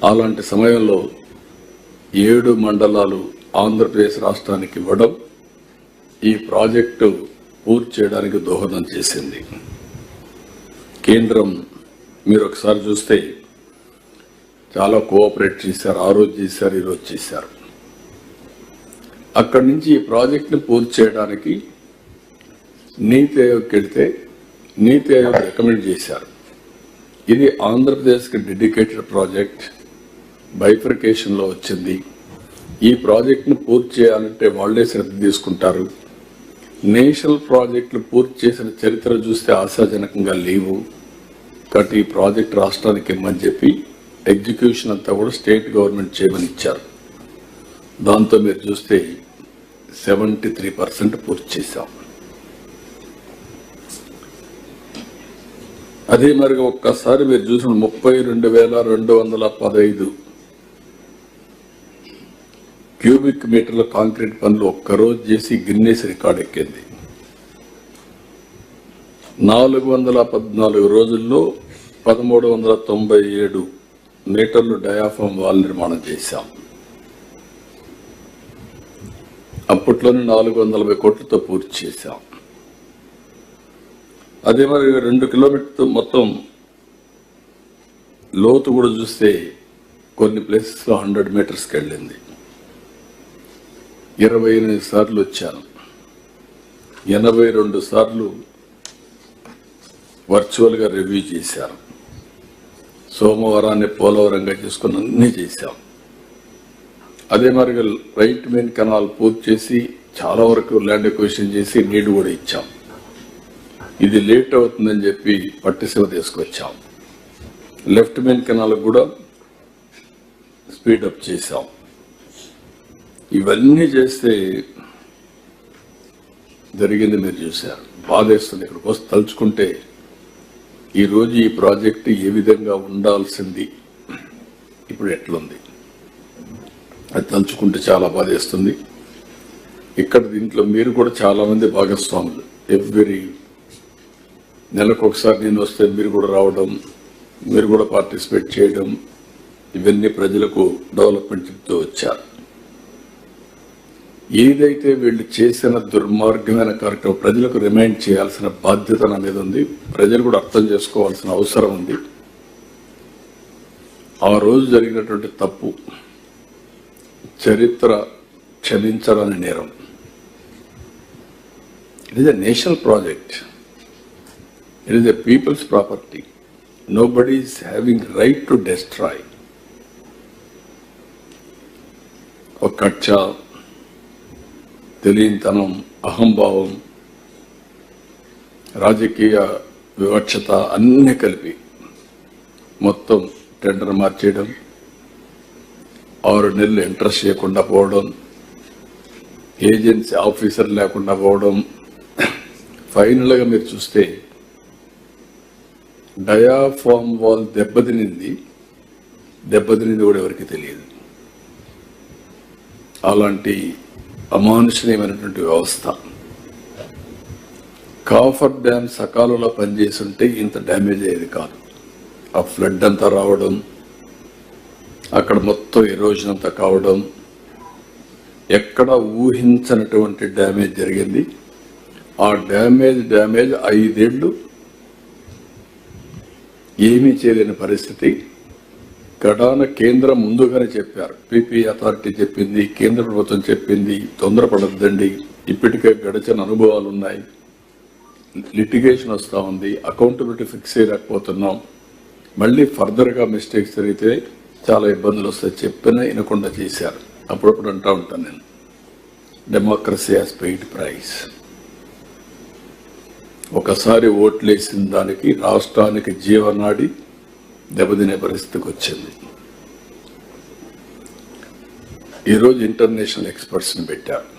అలాంటి సమయంలో 7 మండలాలు ఆంధ్రప్రదేశ్ రాష్ట్రానికి ఇవ్వడం ఈ ప్రాజెక్టు పూర్తి చేయడానికి దోహదం చేసింది. కేంద్రం మీరు ఒకసారి చూస్తే చాలా కోఆపరేట్ చేశారు. ఆ రోజు చేశారు, ఈరోజు చేశారు. అక్కడి నుంచి ఈ ప్రాజెక్టును పూర్తి చేయడానికి నీతి ఆయోగ్కి వెళ్తే నీతి ఆయోగ్ రికమెండ్ చేశారు. ఇది ఆంధ్రప్రదేశ్కి డెడికేటెడ్ ప్రాజెక్ట్, బైఫర్కేషన్లో వచ్చింది. ఈ ప్రాజెక్టును పూర్తి చేయాలంటే వాళ్లే శ్రద్ధ తీసుకుంటారు. నేషనల్ ప్రాజెక్టులు పూర్తి చేసిన చరిత్ర చూస్తే ఆశాజనకంగా లేవు. కాబట్టి ఈ ప్రాజెక్ట్ రాష్ట్రానికి ఇమ్మని చెప్పి ఎగ్జిక్యూషన్ అంతా కూడా స్టేట్ గవర్నమెంట్ చేయమని ఇచ్చారు. దాంతో మీరు చూస్తే 73% పూర్తి చేశాం. అదే మరి ఒక్కసారి మీరు చూసిన 32,215 క్యూబిక్ మీటర్ల కాంక్రీట్ పనులు ఒక్కరోజు చేసి గిన్నెస్ రికార్డ్ ఎక్కింది. 414 రోజుల్లో 1397 మీటర్లు డయాఫామ్ వాల్ నిర్మాణం చేశాం. అప్పట్లోనే 440 కోట్లతో పూర్తి చేశాం. అదే మరి 2 కిలోమీటర్లు మొత్తం లోతు కూడా చూస్తే కొన్ని ప్లేసెస్లో 100 మీటర్స్కి వెళ్ళింది. 28 సార్లు వచ్చాను. 82 సార్లు వర్చువల్గా రివ్యూ చేశారు. సోమవారాన్ని పోలవరంగా చేసుకుని అన్నీ చేశాం. అదే మరి రైట్ మెయిన్ కెనాల్ పూర్తి చేసి చాలా వరకు ల్యాండ్ ఎక్విజిషన్ చేసి నీళ్లు కూడా ఇచ్చాం. ఇది లేట్ అవుతుందని చెప్పి పట్టిసీమ తీసుకొచ్చాం. లెఫ్ట్ మెయిన్ కెనాల్ కూడా స్పీడప్ చేశాం. ఇవన్నీ చేస్తే జరిగింది మీరు చూశారు. బాధేస్తుంది. ఇక్కడికి వస్తే తలుచుకుంటే ఈరోజు ఈ ప్రాజెక్టు ఏ విధంగా ఉండాల్సింది ఇప్పుడు ఎట్లుంది అది తలుచుకుంటే చాలా బాధేస్తుంది. ఇక్కడ దీంట్లో మీరు కూడా చాలా మంది భాగస్వాములు. ఎవ్రీ నెలకు ఒకసారి నేను వస్తే మీరు కూడా రావడం, మీరు కూడా పార్టిసిపేట్ చేయడం, ఇవన్నీ ప్రజలకు డెవలప్మెంట్ చెప్తూ వచ్చారు. ఏదైతే వీళ్ళు చేసిన దుర్మార్గమైన కార్యక్రమం ప్రజలకు రిమైండ్ చేయాల్సిన బాధ్యత అనేది ఉంది. ప్రజలు కూడా అర్థం చేసుకోవాల్సిన అవసరం ఉంది. ఆ రోజు జరిగినటువంటి తప్పు చరిత్ర క్షమించడానికి నేరం. It is a national project. It is a peoples property. Nobody is having right to destroy. ఒక కక్ష, తెలియనితనం, అహంభావం, రాజకీయ వివక్షత అన్నీ కలిపి మొత్తం టెండర్ మార్చేయడం, 6 నెలలు ఇంట్రెస్ట్ చేయకుండా పోవడం, ఏజెన్సీ ఆఫీసర్ లేకుండా పోవడం. ఫైనల్గా మీరు చూస్తే డయాఫామ్ వాల్ దెబ్బతినింది కూడా ఎవరికి తెలియదు. అలాంటి అమానుషణీయమైనటువంటి వ్యవస్థ. కాఫర్ డ్యామ్ సకాలంలో పనిచేస్తుంటే ఇంత డ్యామేజ్ అయ్యేది కాదు. ఆ ఫ్లడ్ అంతా రావడం, అక్కడ మొత్తం ఎరోజన్ అంతా కావడం, ఎక్కడ ఊహించనటువంటి డ్యామేజ్ జరిగింది. ఆ డ్యామేజ్ 5 ఏళ్లు ఏమీ చేయలేని పరిస్థితి. గడాన కేంద్రం ముందుగానే చెప్పారు. పీపీ అథారిటీ చెప్పింది, కేంద్ర ప్రభుత్వం చెప్పింది, తొందరపడద్దండి, ఇప్పటికే గడిచిన అనుభవాలు ఉన్నాయి, లిటిగేషన్ వస్తూ ఉంది, అకౌంటబిలిటీ ఫిక్స్ చేయలేకపోతున్నాం, మళ్ళీ ఫర్దర్గా మిస్టేక్స్ జరిగితే చాలా ఇబ్బందులు వస్తాయి చెప్పినా వినకుండా చేశారు. అప్పుడప్పుడు అంటూ ఉంటాను నేను, డెమోక్రసీ హాస్ పెయిడ్ ప్రైస్. ఒకసారి ఓట్లేసిన దానికి రాష్ట్రానికి జీవనాడి దెబ్బతినే పరిస్థితికి వచ్చింది. ఈరోజు ఇంటర్నేషనల్ ఎక్స్పర్ట్స్ని పెట్టారు.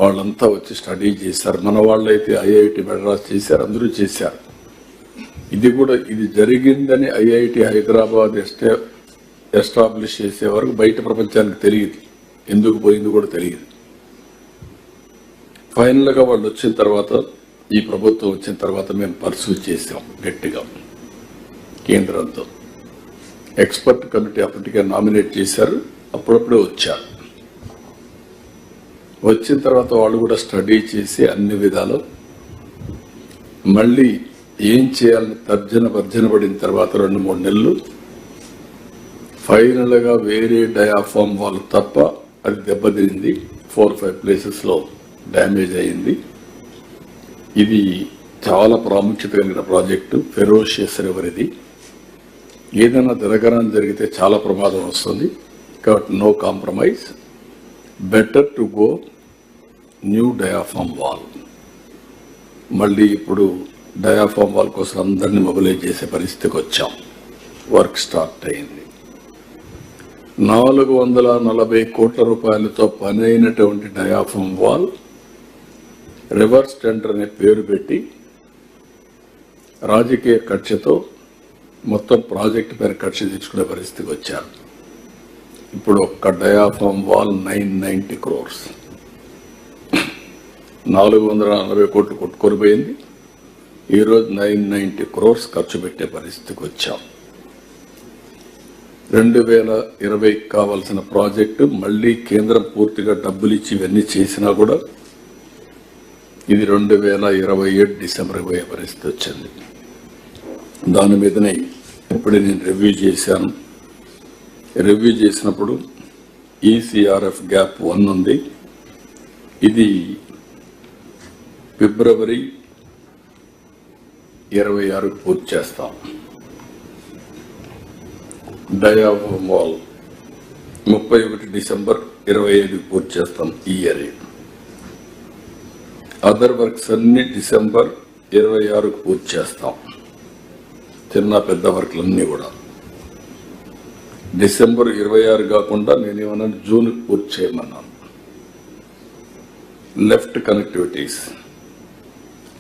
వాళ్ళంతా వచ్చి స్టడీ చేశారు. మన వాళ్ళైతే ఐఐటి మెడ్రాస్ చేశారు, అందరూ చేశారు. ఇది జరిగిందని ఐఐటి హైదరాబాద్ ఎస్టాబ్లిష్ చేసే వరకు బయట ప్రపంచానికి తెలియదు, ఎందుకు పోయింది కూడా తెలియదు. ఫైనల్గా వాళ్ళు వచ్చిన తర్వాత, ఈ ప్రభుత్వం వచ్చిన తర్వాత మేము పర్సూ చేసాం గట్టిగా కేంద్రంతో. ఎక్స్పర్ట్ కమిటీ అప్పటికే నామినేట్ చేశారు, అప్పుడప్పుడే వచ్చారు. వచ్చిన తర్వాత వాళ్ళు కూడా స్టడీ చేసి అన్ని విధాలు మళ్ళీ ఏం చేయాలని భర్జన పడిన తర్వాత 2-3 నెలలు ఫైనల్ గా వేరే డయాఫామ్ వాల్ తప్ప అది దెబ్బతింది. 4-5 ప్లేసెస్ లో డ్యామేజ్ అయింది. ఇది చాలా ప్రాముఖ్యత కలిగిన ప్రాజెక్టు. ఫెరోషియస్ రివర్ ఇది. ఏదైనా జరగరాని జరిగితే చాలా ప్రమాదం వస్తుంది. కాబట్టి no compromise, better to go new diaphragm wall. మళ్ళీ ఇప్పుడు డయాఫామ్ వాల్ కోసం అందరినీ మొబిలైజ్ చేసే పరిస్థితికి వచ్చాం. వర్క్ స్టార్ట్ అయింది. 440 కోట్ల రూపాయలతో పని అయినటువంటి డయాఫామ్ వాల్ రివర్స్ టెండర్ అనే పేరు పెట్టి రాజకీయ కక్షతో మొత్తం ప్రాజెక్టు పైన కక్ష తెచ్చుకునే పరిస్థితికి వచ్చారు. ఇప్పుడు ఒక్క డయాఫామ్ వాల్ 990 crores, 440 కోట్లు కొట్టుకొనిపోయింది. ఈరోజు 990 crores ఖర్చు పెట్టే పరిస్థితికి వచ్చాం. 2020 కావాల్సిన ప్రాజెక్టు మళ్లీ కేంద్రం పూర్తిగా డబ్బులు ఇచ్చి ఇవన్నీ చేసినా కూడా ఇది 2027 డిసెంబర్ పోయే పరిస్థితి వచ్చింది. దాని మీదనే ఇప్పుడే నేను రివ్యూ చేశాను. రివ్యూ చేసినప్పుడు ఈసీఆర్ఎఫ్ గ్యాప్ 1 ఉంది. ఇది ఫిబ్రవరి 26 పూర్తి చేస్తాం. డయాఫామ్ వాల్ 31 డిసెంబర్ 25 పూర్తి చేస్తాం ఈ ఇయర్. అదర్ వర్క్స్ అన్ని డిసెంబర్ 26 పూర్తి చేస్తాం. చిన్న పెద్ద వర్క్లన్నీ కూడా డిసెంబర్ 26 కాకుండా నేనేమన్నాను, జూన్ పూర్తి చేయమన్నాను. లెఫ్ట్ కనెక్టివిటీస్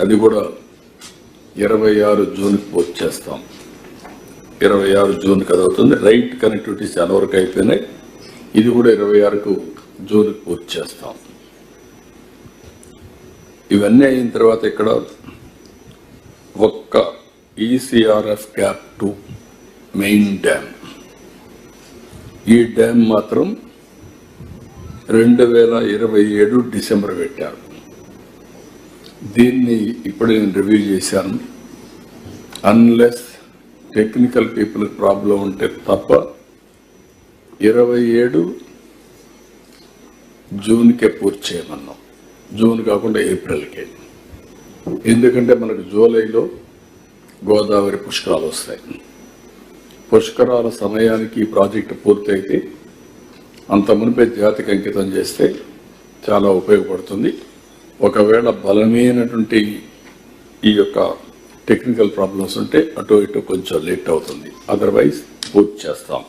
అది కూడా 26 జూన్ పూర్తి చేస్తాం. 26 జూన్ కదవుతుంది. రైట్ కనెక్టివిటీస్ చాలా వరకు అయిపోయినాయి. ఇది కూడా 26కు జూన్ పూర్తి చేస్తాం. ఇవన్నీ అయిన తర్వాత ఇక్కడ ఒక్క ఈసీఆర్ఎఫ్ గ్యాప్ 2 మెయిన్ డ్యామ్, ఈ డ్యామ్ మాత్రం 2027 డిసెంబర్ పెట్టారు. దీన్ని ఇప్పుడు నేను రివ్యూ చేశాను. అన్లెస్ టెక్నికల్ పీపుల్ ప్రాబ్లం ఉంటే తప్ప 27 జూన్కే పూర్తి చేయమన్నాం. జూన్ కాకుండా ఏప్రిల్కే. ఎందుకంటే మనకు జూలైలో గోదావరి పుష్కరాలు వస్తాయి. పుష్కరాల సమయానికి ఈ ప్రాజెక్టు పూర్తయితే అంత మునిపే జాతికి అంకితం చేస్తే చాలా ఉపయోగపడుతుంది. ఒకవేళ బలమైనటువంటి ఈ యొక్క టెక్నికల్ ప్రాబ్లమ్స్ ఉంటే అటు ఇటు కొంచెం లేట్ అవుతుంది. అదర్వైజ్ పూర్తి చేస్తాం.